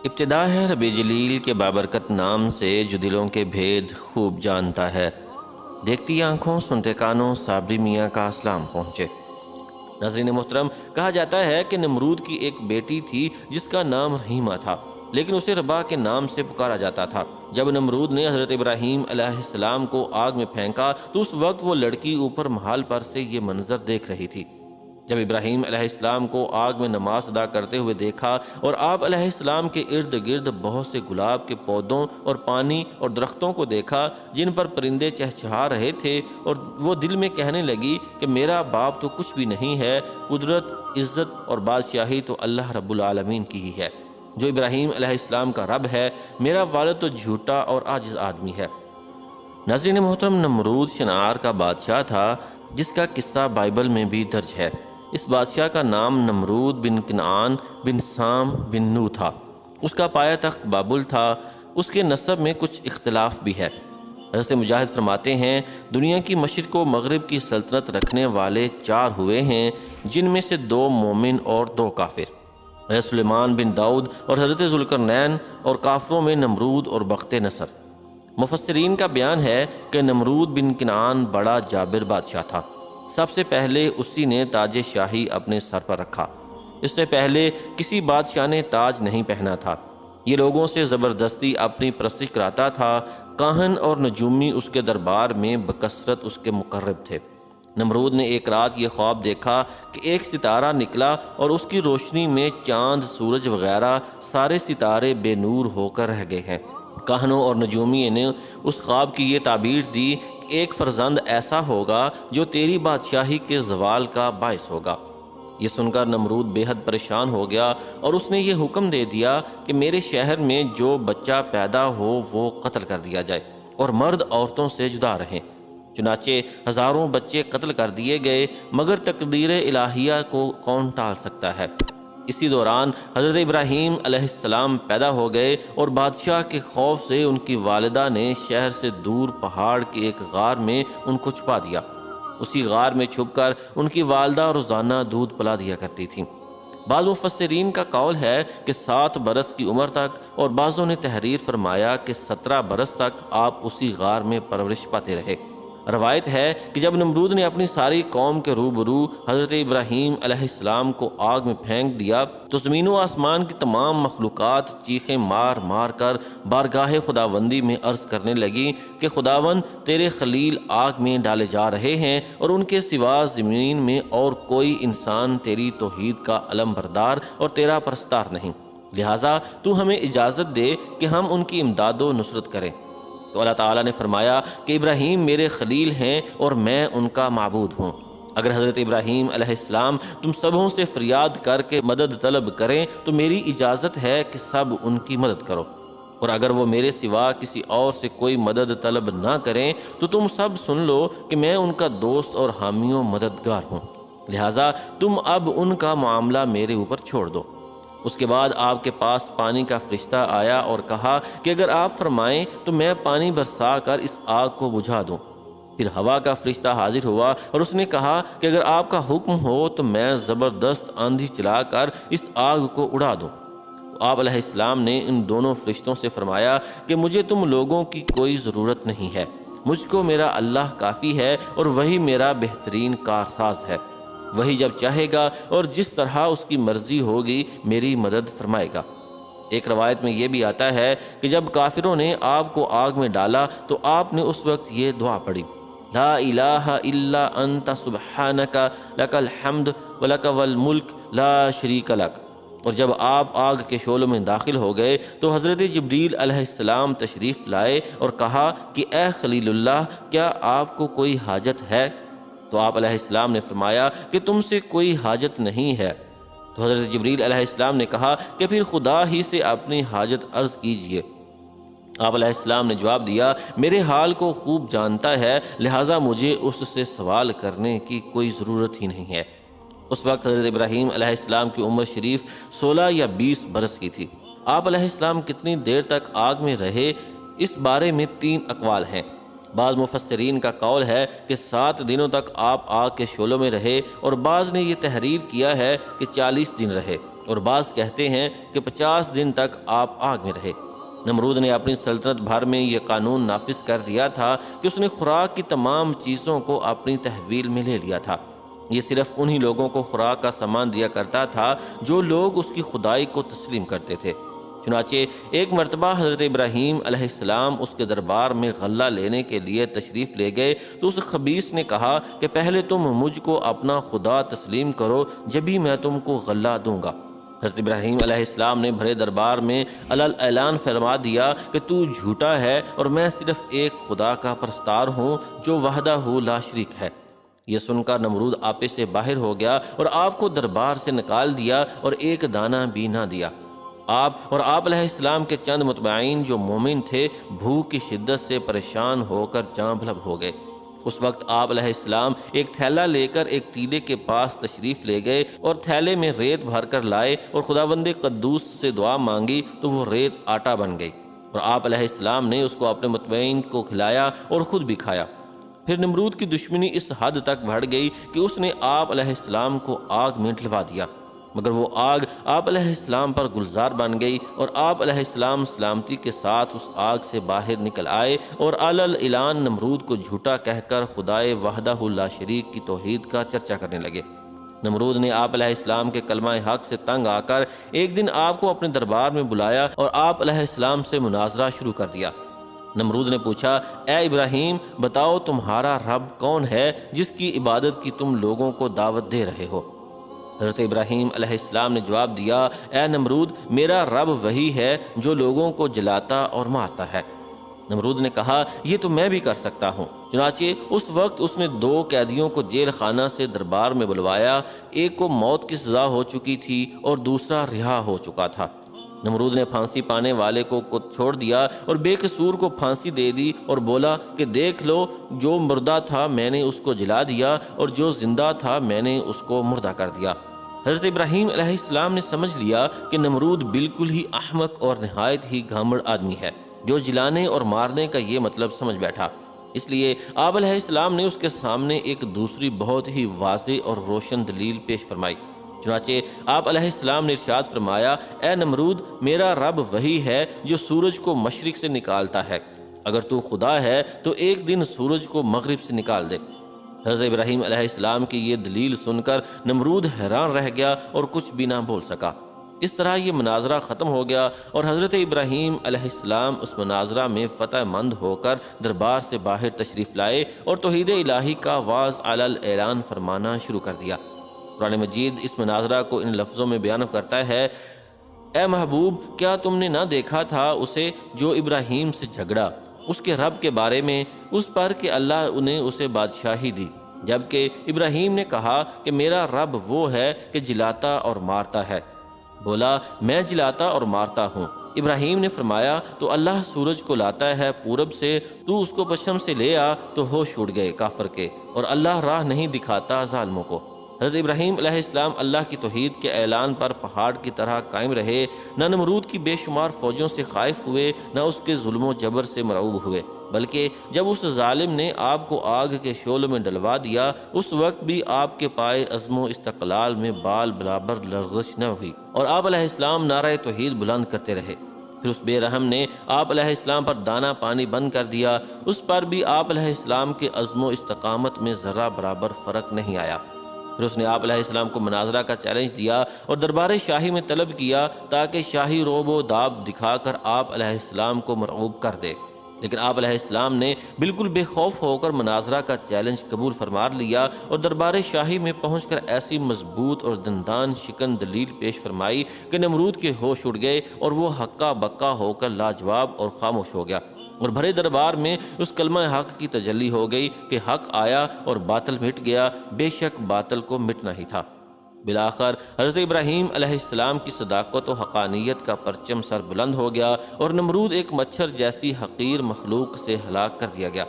ابتدا ہے رب جلیل کے بابرکت نام سے جو دلوں کے بھید خوب جانتا ہے۔ دیکھتی آنکھوں سنتے کانوں صابری میاں کا اسلام پہنچے۔ ناظرین محترم، کہا جاتا ہے کہ نمرود کی ایک بیٹی تھی جس کا نام رحیمہ تھا، لیکن اسے ربا کے نام سے پکارا جاتا تھا۔ جب نمرود نے حضرت ابراہیم علیہ السلام کو آگ میں پھینکا تو اس وقت وہ لڑکی اوپر محال پر سے یہ منظر دیکھ رہی تھی۔ جب ابراہیم علیہ السلام کو آگ میں نماز ادا کرتے ہوئے دیکھا اور آپ علیہ السلام کے ارد گرد بہت سے گلاب کے پودوں اور پانی اور درختوں کو دیکھا جن پر پرندے چہچہا رہے تھے، اور وہ دل میں کہنے لگی کہ میرا باپ تو کچھ بھی نہیں ہے، قدرت، عزت اور بادشاہی تو اللہ رب العالمین کی ہی ہے، جو ابراہیم علیہ السلام کا رب ہے، میرا والد تو جھوٹا اور عاجز آدمی ہے۔ ناظرین محترم، نمرود شنعار کا بادشاہ تھا جس کا قصہ بائبل میں بھی درج ہے۔ اس بادشاہ کا نام نمرود بن کنعان بن سام بن نو تھا۔ اس کا پایہ تخت بابل تھا۔ اس کے نسب میں کچھ اختلاف بھی ہے۔ حضرت مجاہد فرماتے ہیں، دنیا کی مشرق و مغرب کی سلطنت رکھنے والے 4 ہوئے ہیں، جن میں سے 2 مومن اور 2 کافر، حضرت سلیمان بن داؤد اور حضرت ذوالقرنین، اور کافروں میں نمرود اور بخت نصر۔ مفسرین کا بیان ہے کہ نمرود بن کنعان بڑا جابر بادشاہ تھا۔ سب سے پہلے اسی نے تاج شاہی اپنے سر پر رکھا۔ اس سے پہلے کسی بادشاہ نے تاج نہیں پہنا تھا۔ یہ لوگوں سے زبردستی اپنی پرستش کراتا تھا۔ کاہن اور نجومی اس کے دربار میں بکثرت اس کے مقرب تھے۔ نمرود نے ایک رات یہ خواب دیکھا کہ ایک ستارہ نکلا اور اس کی روشنی میں چاند، سورج وغیرہ سارے ستارے بے نور ہو کر رہ گئے ہیں۔ کاہنوں اور نجومی نے اس خواب کی یہ تعبیر دی کہ ایک فرزند ایسا ہوگا جو تیری بادشاہی کے زوال کا باعث ہوگا۔ یہ سن کر نمرود بے حد پریشان ہو گیا اور اس نے یہ حکم دے دیا کہ میرے شہر میں جو بچہ پیدا ہو وہ قتل کر دیا جائے اور مرد عورتوں سے جدا رہیں۔ چنانچہ ہزاروں بچے قتل کر دیے گئے، مگر تقدیر الہیہ کو کون ٹال سکتا ہے۔ اسی دوران حضرت ابراہیم علیہ السلام پیدا ہو گئے اور بادشاہ کے خوف سے ان کی والدہ نے شہر سے دور پہاڑ کے ایک غار میں ان کو چھپا دیا۔ اسی غار میں چھپ کر ان کی والدہ روزانہ دودھ پلا دیا کرتی تھیں۔ بعض مفسرین کا قول ہے کہ 7 برس کی عمر تک، اور بعضوں نے تحریر فرمایا کہ 17 برس تک آپ اسی غار میں پرورش پاتے رہے۔ روایت ہے کہ جب نمرود نے اپنی ساری قوم کے روبرو حضرت ابراہیم علیہ السلام کو آگ میں پھینک دیا تو زمین و آسمان کی تمام مخلوقات چیخیں مار مار کر بارگاہ خداوندی میں عرض کرنے لگی کہ خداوند، تیرے خلیل آگ میں ڈالے جا رہے ہیں، اور ان کے سوا زمین میں اور کوئی انسان تیری توحید کا علم بردار اور تیرا پرستار نہیں، لہٰذا تو ہمیں اجازت دے کہ ہم ان کی امداد و نصرت کریں۔ تو اللہ تعالیٰ نے فرمایا کہ ابراہیم میرے خلیل ہیں اور میں ان کا معبود ہوں۔ اگر حضرت ابراہیم علیہ السلام تم سبوں سے فریاد کر کے مدد طلب کریں تو میری اجازت ہے کہ سب ان کی مدد کرو، اور اگر وہ میرے سوا کسی اور سے کوئی مدد طلب نہ کریں تو تم سب سن لو کہ میں ان کا دوست اور حامی و مددگار ہوں، لہٰذا تم اب ان کا معاملہ میرے اوپر چھوڑ دو۔ اس کے بعد آپ کے پاس پانی کا فرشتہ آیا اور کہا کہ اگر آپ فرمائیں تو میں پانی برسا کر اس آگ کو بجھا دوں۔ پھر ہوا کا فرشتہ حاضر ہوا اور اس نے کہا کہ اگر آپ کا حکم ہو تو میں زبردست آندھی چلا کر اس آگ کو اڑا دوں۔ تو آپ علیہ السلام نے ان دونوں فرشتوں سے فرمایا کہ مجھے تم لوگوں کی کوئی ضرورت نہیں ہے، مجھ کو میرا اللہ کافی ہے، اور وہی میرا بہترین کارساز ہے۔ وہی جب چاہے گا اور جس طرح اس کی مرضی ہوگی میری مدد فرمائے گا۔ ایک روایت میں یہ بھی آتا ہے کہ جب کافروں نے آپ کو آگ میں ڈالا تو آپ نے اس وقت یہ دعا پڑھی، لا الہ الا انت سبحانک لک الحمد ولک والملک لا شریک لک۔ اور جب آپ آگ کے شعلوں میں داخل ہو گئے تو حضرت جبریل علیہ السلام تشریف لائے اور کہا کہ اے خلیل اللہ، کیا آپ کو کوئی حاجت ہے؟ تو آپ علیہ السلام نے فرمایا کہ تم سے کوئی حاجت نہیں ہے۔ تو حضرت جبریل علیہ السلام نے کہا کہ پھر خدا ہی سے اپنی حاجت عرض کیجئے۔ آپ علیہ السلام نے جواب دیا، میرے حال کو خوب جانتا ہے، لہٰذا مجھے اس سے سوال کرنے کی کوئی ضرورت ہی نہیں ہے۔ اس وقت حضرت ابراہیم علیہ السلام کی عمر شریف 16 یا 20 برس کی تھی۔ آپ علیہ السلام کتنی دیر تک آگ میں رہے، اس بارے میں 3 اقوال ہیں۔ بعض مفسرین کا قول ہے کہ 7 دنوں تک آپ آگ کے شعلوں میں رہے، اور بعض نے یہ تحریر کیا ہے کہ 40 دن رہے، اور بعض کہتے ہیں کہ 50 دن تک آپ آگ میں رہے۔ نمرود نے اپنی سلطنت بھر میں یہ قانون نافذ کر دیا تھا کہ اس نے خوراک کی تمام چیزوں کو اپنی تحویل میں لے لیا تھا۔ یہ صرف انہی لوگوں کو خوراک کا سامان دیا کرتا تھا جو لوگ اس کی خدائی کو تسلیم کرتے تھے۔ چنانچہ ایک مرتبہ حضرت ابراہیم علیہ السلام اس کے دربار میں غلہ لینے کے لیے تشریف لے گئے تو اس خبیث نے کہا کہ پہلے تم مجھ کو اپنا خدا تسلیم کرو، جبھی میں تم کو غلہ دوں گا۔ حضرت ابراہیم علیہ السلام نے بھرے دربار میں علل اعلان فرما دیا کہ تو جھوٹا ہے اور میں صرف ایک خدا کا پرستار ہوں جو وحدہ لا شریک ہے۔ یہ سن کر نمرود آپے سے باہر ہو گیا اور آپ کو دربار سے نکال دیا اور ایک دانہ بھی نہ دیا۔ آپ اور آپ علیہ السلام کے چند متبعین جو مومن تھے بھوک کی شدت سے پریشان ہو کر جاں بلب ہو گئے۔ اس وقت آپ علیہ السلام ایک تھیلا لے کر ایک ٹیلے کے پاس تشریف لے گئے اور تھیلے میں ریت بھر کر لائے اور خداوند قدوس سے دعا مانگی تو وہ ریت آٹا بن گئی، اور آپ علیہ السلام نے اس کو اپنے متبعین کو کھلایا اور خود بھی کھایا۔ پھر نمرود کی دشمنی اس حد تک بڑھ گئی کہ اس نے آپ علیہ السلام کو آگ میں ڈلوا دیا، مگر وہ آگ آپ علیہ السلام پر گلزار بن گئی اور آپ علیہ السلام سلامتی کے ساتھ اس آگ سے باہر نکل آئے اور علل اعلان نمرود کو جھوٹا کہہ کر خدائے وحدہ لا شریک کی توحید کا چرچا کرنے لگے۔ نمرود نے آپ علیہ السلام کے کلمہ حق سے تنگ آ کر ایک دن آپ کو اپنے دربار میں بلایا اور آپ علیہ السلام سے مناظرہ شروع کر دیا۔ نمرود نے پوچھا، اے ابراہیم، بتاؤ تمہارا رب کون ہے جس کی عبادت کی تم لوگوں کو دعوت دے رہے ہو؟ حضرت ابراہیم علیہ السلام نے جواب دیا، اے نمرود، میرا رب وہی ہے جو لوگوں کو جلاتا اور مارتا ہے۔ نمرود نے کہا، یہ تو میں بھی کر سکتا ہوں۔ چنانچہ اس وقت اس نے 2 قیدیوں کو جیل خانہ سے دربار میں بلوایا، ایک کو موت کی سزا ہو چکی تھی اور دوسرا رہا ہو چکا تھا۔ نمرود نے پھانسی پانے والے کو چھوڑ دیا اور بے قصور کو پھانسی دے دی اور بولا کہ دیکھ لو، جو مردہ تھا میں نے اس کو جلا دیا اور جو زندہ تھا میں نے اس کو مردہ کر دیا۔ حضرت ابراہیم علیہ السلام نے سمجھ لیا کہ نمرود بالکل ہی احمق اور نہایت ہی گھامڑ آدمی ہے جو جلانے اور مارنے کا یہ مطلب سمجھ بیٹھا۔ اس لیے آپ علیہ السلام نے اس کے سامنے ایک دوسری بہت ہی واضح اور روشن دلیل پیش فرمائی۔ چنانچہ آپ علیہ السلام نے ارشاد فرمایا، اے نمرود، میرا رب وہی ہے جو سورج کو مشرق سے نکالتا ہے، اگر تو خدا ہے تو ایک دن سورج کو مغرب سے نکال دے۔ حضرت ابراہیم علیہ السلام کی یہ دلیل سن کر نمرود حیران رہ گیا اور کچھ بھی نہ بول سکا۔ اس طرح یہ مناظرہ ختم ہو گیا اور حضرت ابراہیم علیہ السلام اس مناظرہ میں فتح مند ہو کر دربار سے باہر تشریف لائے اور توحید الہی کا واضح علل اعلان فرمانا شروع کر دیا۔ قرآن مجید اس مناظرہ کو ان لفظوں میں بیان کرتا ہے، اے محبوب، کیا تم نے نہ دیکھا تھا اسے جو ابراہیم سے جھگڑا اس کے رب کے بارے میں، اس پر کہ اللہ نے اسے بادشاہی دی، جبکہ ابراہیم نے کہا کہ میرا رب وہ ہے کہ جلاتا اور مارتا ہے۔ بولا، میں جلاتا اور مارتا ہوں۔ ابراہیم نے فرمایا، تو اللہ سورج کو لاتا ہے پورب سے، تو اس کو پشچم سے لے آ، تو ہوش اڑ گئے کافر کے، اور اللہ راہ نہیں دکھاتا ظالموں کو۔ حضرت ابراہیم علیہ السلام اللہ کی توحید کے اعلان پر پہاڑ کی طرح قائم رہے، نہ نمرود کی بے شمار فوجوں سے خائف ہوئے، نہ اس کے ظلم و جبر سے مرعوب ہوئے، بلکہ جب اس ظالم نے آپ کو آگ کے شعلوں میں ڈلوا دیا، اس وقت بھی آپ کے پائے عزم و استقلال میں بال برابر لرزش نہ ہوئی، اور آپ علیہ السلام نعرہ توحید بلند کرتے رہے۔ پھر اس بے رحم نے آپ علیہ السلام پر دانہ پانی بند کر دیا، اس پر بھی آپ علیہ السلام کے عزم و استقامت میں ذرہ برابر فرق نہیں آیا۔ پھر اس نے آپ علیہ السلام کو مناظرہ کا چیلنج دیا اور دربار شاہی میں طلب کیا تاکہ شاہی روب و داب دکھا کر آپ علیہ السلام کو مرعوب کر دے، لیکن آپ علیہ السلام نے بالکل بے خوف ہو کر مناظرہ کا چیلنج قبول فرما لیا اور دربار شاہی میں پہنچ کر ایسی مضبوط اور دندان شکن دلیل پیش فرمائی کہ نمرود کے ہوش اڑ گئے اور وہ ہکا بکا ہو کر لاجواب اور خاموش ہو گیا، اور بھرے دربار میں اس کلمہ حق کی تجلی ہو گئی کہ حق آیا اور باطل مٹ گیا، بے شک باطل کو مٹنا ہی تھا۔ بالآخر حضرت ابراہیم علیہ السلام کی صداقت و حقانیت کا پرچم سر بلند ہو گیا اور نمرود ایک مچھر جیسی حقیر مخلوق سے ہلاک کر دیا گیا۔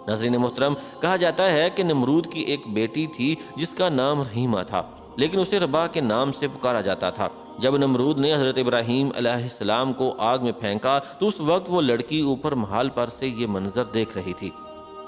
ناظرین محترم، کہا جاتا ہے کہ نمرود کی ایک بیٹی تھی جس کا نام رحیمہ تھا، لیکن اسے ربا کے نام سے پکارا جاتا تھا۔ جب نمرود نے حضرت ابراہیم علیہ السلام کو آگ میں پھینکا تو اس وقت وہ لڑکی اوپر محال پر سے یہ منظر دیکھ رہی تھی۔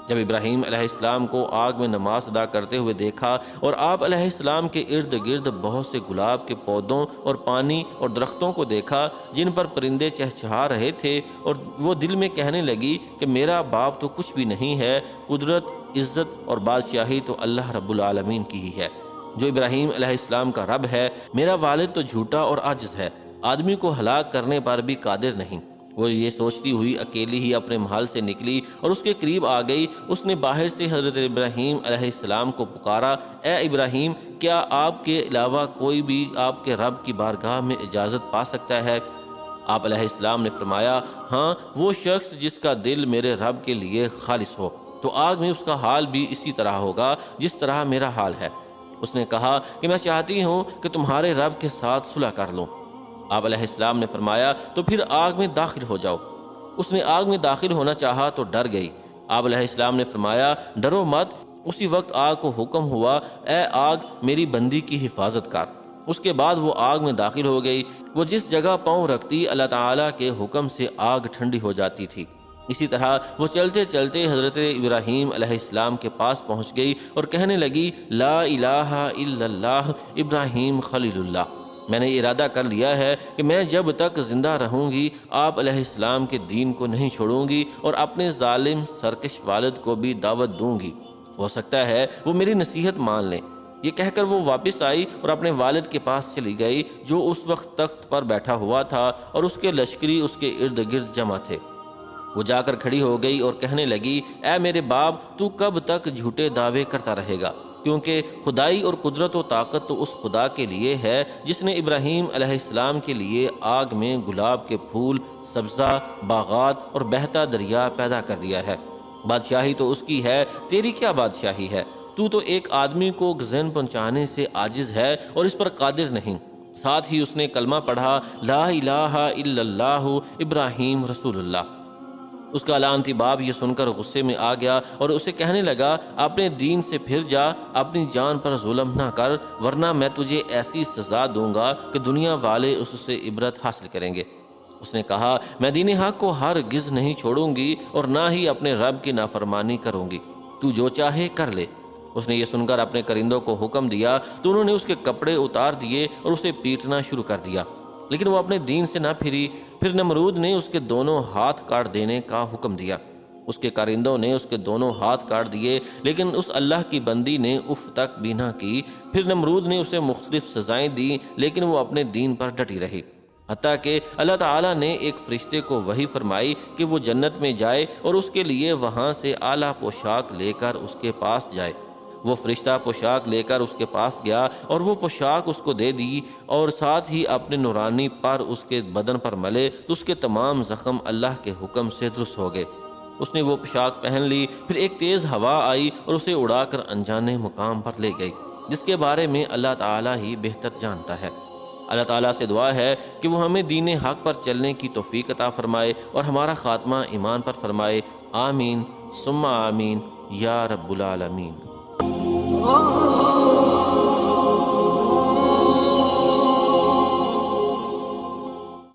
جب ابراہیم علیہ السلام کو آگ میں نماز ادا کرتے ہوئے دیکھا اور آپ علیہ السلام کے ارد گرد بہت سے گلاب کے پودوں اور پانی اور درختوں کو دیکھا جن پر پرندے چہچہا رہے تھے، اور وہ دل میں کہنے لگی کہ میرا باپ تو کچھ بھی نہیں ہے، قدرت، عزت اور بادشاہی تو اللہ رب العالمین کی ہی ہے، جو ابراہیم علیہ السلام کا رب ہے۔ میرا والد تو جھوٹا اور عاجز ہے، آدمی کو ہلاک کرنے پر بھی قادر نہیں۔ وہ یہ سوچتی ہوئی اکیلی ہی اپنے محل سے نکلی اور اس کے قریب آ گئی۔ اس نے باہر سے حضرت ابراہیم علیہ السلام کو پکارا، اے ابراہیم، کیا آپ کے علاوہ کوئی بھی آپ کے رب کی بارگاہ میں اجازت پا سکتا ہے؟ آپ علیہ السلام نے فرمایا، ہاں، وہ شخص جس کا دل میرے رب کے لیے خالص ہو، تو آگ میں اس کا حال بھی اسی طرح ہوگا جس طرح میرا حال ہے۔ اس نے کہا کہ میں چاہتی ہوں کہ تمہارے رب کے ساتھ صلح کر لوں۔ آپ علیہ السلام نے فرمایا، تو پھر آگ میں داخل ہو جاؤ۔ اس نے آگ میں داخل ہونا چاہا تو ڈر گئی۔ آپ علیہ السلام نے فرمایا، ڈرو مت۔ اسی وقت آگ کو حکم ہوا، اے آگ، میری بندی کی حفاظت کر۔ اس کے بعد وہ آگ میں داخل ہو گئی۔ وہ جس جگہ پاؤں رکھتی، اللہ تعالیٰ کے حکم سے آگ ٹھنڈی ہو جاتی تھی۔ اسی طرح وہ چلتے چلتے حضرت ابراہیم علیہ السلام کے پاس پہنچ گئی اور کہنے لگی، لا الہ الا اللہ ابراہیم خلیل اللہ۔ میں نے ارادہ کر لیا ہے کہ میں جب تک زندہ رہوں گی آپ علیہ السلام کے دین کو نہیں چھوڑوں گی اور اپنے ظالم سرکش والد کو بھی دعوت دوں گی، ہو سکتا ہے وہ میری نصیحت مان لیں۔ یہ کہہ کر وہ واپس آئی اور اپنے والد کے پاس چلی گئی، جو اس وقت تخت پر بیٹھا ہوا تھا اور اس کے لشکری اس کے ارد گرد جمع تھے۔ وہ جا کر کھڑی ہو گئی اور کہنے لگی، اے میرے باپ، تو کب تک جھوٹے دعوے کرتا رہے گا؟ کیونکہ خدائی اور قدرت و طاقت تو اس خدا کے لیے ہے جس نے ابراہیم علیہ السلام کے لیے آگ میں گلاب کے پھول، سبزہ، باغات اور بہتا دریا پیدا کر دیا ہے۔ بادشاہی تو اس کی ہے، تیری کیا بادشاہی ہے؟ تو ایک آدمی کو ذہن پہنچانے سے عاجز ہے اور اس پر قادر نہیں۔ ساتھ ہی اس نے کلمہ پڑھا، لا الہ الا اللہ ابراہیم رسول اللہ۔ اس کا لعنتی باپ یہ سن کر غصے میں آ گیا اور اسے کہنے لگا، اپنے دین سے پھر جا، اپنی جان پر ظلم نہ کر، ورنہ میں تجھے ایسی سزا دوں گا کہ دنیا والے اس سے عبرت حاصل کریں گے۔ اس نے کہا، میں دین حق کو ہرگز نہیں چھوڑوں گی اور نہ ہی اپنے رب کی نافرمانی کروں گی، تو جو چاہے کر لے۔ اس نے یہ سن کر اپنے کرندوں کو حکم دیا تو انہوں نے اس کے کپڑے اتار دیے اور اسے پیٹنا شروع کر دیا، لیکن وہ اپنے دین سے نہ پھری۔ پھر نمرود نے اس کے دونوں ہاتھ کاٹ دینے کا حکم دیا۔ اس کے کارندوں نے اس کے دونوں ہاتھ کاٹ دیے، لیکن اس اللہ کی بندی نے اف تک بھی نہ کی۔ پھر نمرود نے اسے مختلف سزائیں دیں، لیکن وہ اپنے دین پر ڈٹی رہی، حتیٰ کہ اللہ تعالیٰ نے ایک فرشتے کو وحی فرمائی کہ وہ جنت میں جائے اور اس کے لیے وہاں سے اعلیٰ پوشاک لے کر اس کے پاس جائے۔ وہ فرشتہ پوشاک لے کر اس کے پاس گیا اور وہ پوشاک اس کو دے دی اور ساتھ ہی اپنے نورانی پر اس کے بدن پر ملے تو اس کے تمام زخم اللہ کے حکم سے درست ہو گئے۔ اس نے وہ پوشاک پہن لی۔ پھر ایک تیز ہوا آئی اور اسے اڑا کر انجانے مقام پر لے گئی، جس کے بارے میں اللہ تعالیٰ ہی بہتر جانتا ہے۔ اللہ تعالیٰ سے دعا ہے کہ وہ ہمیں دین حق پر چلنے کی توفیق عطا فرمائے اور ہمارا خاتمہ ایمان پر فرمائے۔ آمین ثم آمین یا رب العالمین۔